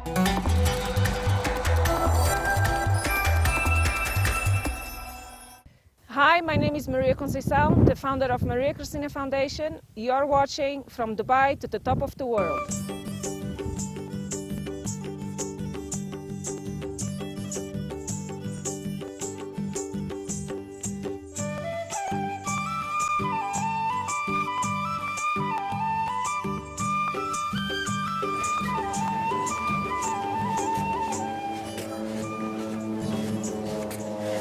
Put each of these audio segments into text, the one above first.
Hi, my name is Maria Conceição, the founder of Maria Cristina Foundation. You're watching From Dubai to the Top of the World.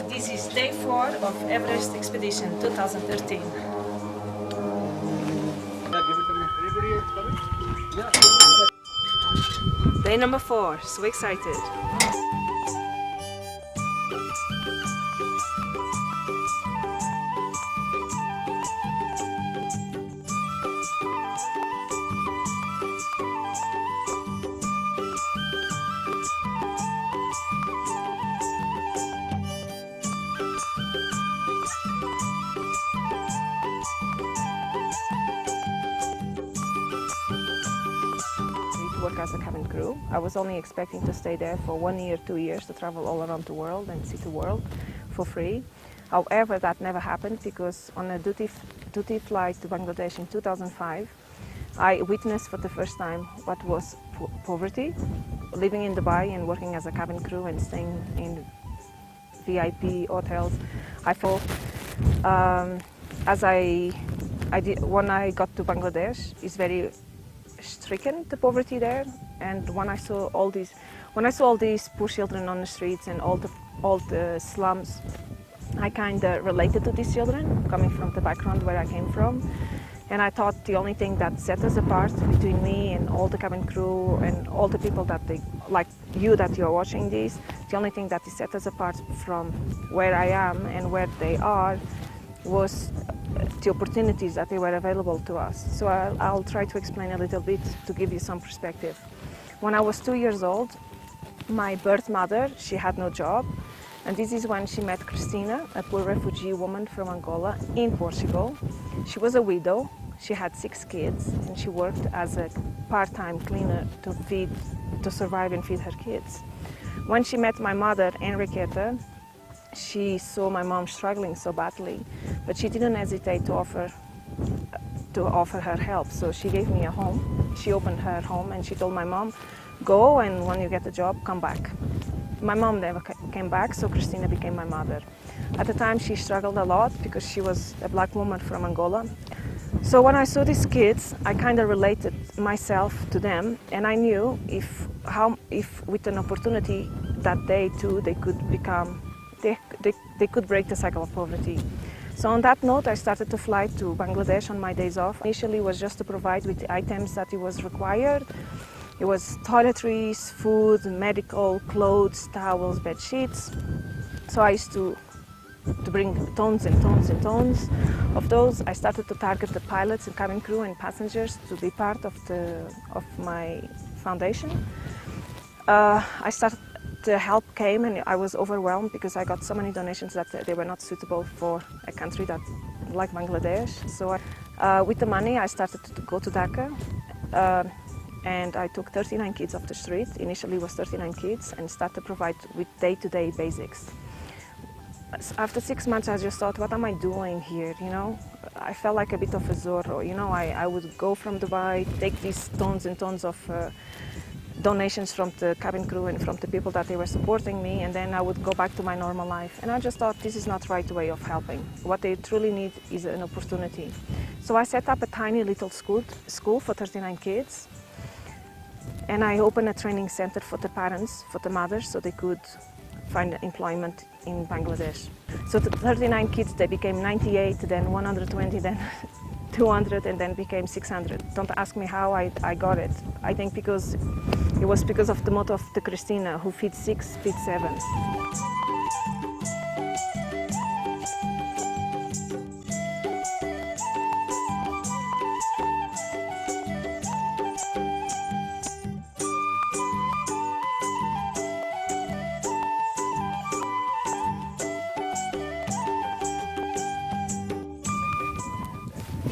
This is day 4 of Everest Expedition 2013. Day number 4, so excited. Work as a cabin crew. I was only expecting to stay there for 1 year, 2 years, to travel all around the world and see the world for free. However, that never happened because on a duty flight to Bangladesh in 2005, I witnessed for the first time what was poverty, living in Dubai and working as a cabin crew and staying in VIP hotels. I felt as I did when I got to Bangladesh, it's very stricken, the poverty there, and when I saw all these poor children on the streets and all the slums, I kind of related to these children coming from the background where I came from, and I thought the only thing that set us apart between me and all the cabin crew and all the people that like you that you're watching this, the only thing that set us apart from where I am and where they are was the opportunities that they were available to us. So I'll try to explain a little bit to give you some perspective. When I was 2 years old, my birth mother, she had no job, and this is when she met Cristina, a poor refugee woman from Angola in Portugal. She was a widow, she had 6 kids, and she worked as a part-time cleaner to survive and feed her kids. When she met my mother, Enriqueta, she saw my mom struggling so badly, but she didn't hesitate to offer her help. So she gave me a home. She opened her home and she told my mom, go, and when you get a job, come back. My mom never came back, so Cristina became my mother. At the time, she struggled a lot because she was a black woman from Angola. So when I saw these kids, I kind of related myself to them, and I knew if with an opportunity that they too, they could become they could break the cycle of poverty. So on that note, I started to fly to Bangladesh on my days off. Initially, it was just to provide with the items that it was required. It was toiletries, food, medical, clothes, towels, bed sheets. So I used to bring tons and tons and tons of those. I started to target the pilots and cabin crew and passengers to be part of my foundation. The help came and I was overwhelmed because I got so many donations that they were not suitable for a country like Bangladesh. So with the money I started to go to Dhaka and I took 39 kids off the street. Initially it was 39 kids, and started to provide with day-to-day basics. After 6 months I just thought, what am I doing here, you know? I felt like a bit of a Zorro, you know? I would go from Dubai, take these tons and tons of donations from the cabin crew and from the people that they were supporting me, and then I would go back to my normal life. And I just thought, this is not the right way of helping. What they truly need is an opportunity. So I set up a tiny little school for 39 kids, and I opened a training center for the parents, for the mothers, so they could find employment in Bangladesh. So the 39 kids, they became 98, then 120, then 200, and then became 600. Don't ask me how I got it. I think it was because of the motto of the Cristina, who feeds 6, feeds 7.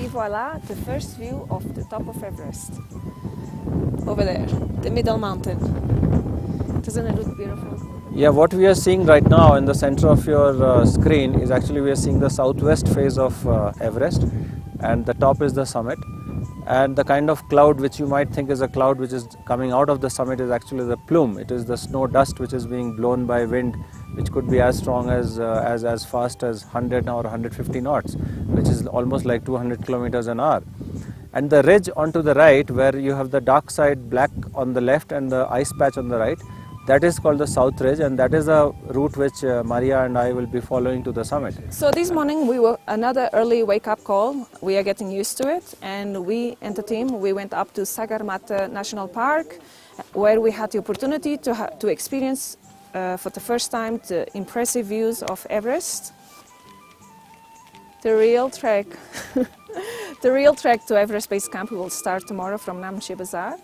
Et voila, the first view of the top of Everest. Over there, the middle mountain. Doesn't it look beautiful? Yeah, what we are seeing right now in the center of your screen is actually we are seeing the southwest face of Everest, and the top is the summit. And the kind of cloud which you might think is a cloud which is coming out of the summit is actually the plume. It is the snow dust which is being blown by wind, which could be as strong as fast as 100 or 150 knots, which is almost like 200 kilometers an hour. And the ridge onto the right, where you have the dark side black on the left and the ice patch on the right, that is called the South Ridge, and that is a route which Maria and I will be following to the summit. So this morning we were another early wake-up call. We are getting used to it, and we and the team, we went up to Sagarmatha National Park, where we had the opportunity to experience for the first time the impressive views of Everest. The real trek, the real trek to Everest Base Camp will start tomorrow from Namche Bazaar.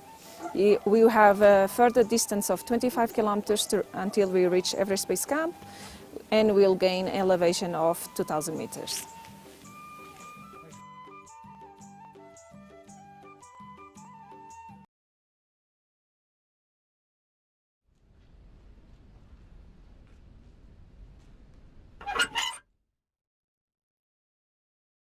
We will have a further distance of 25 kilometers until we reach Everest Base Camp, and we'll gain elevation of 2,000 meters.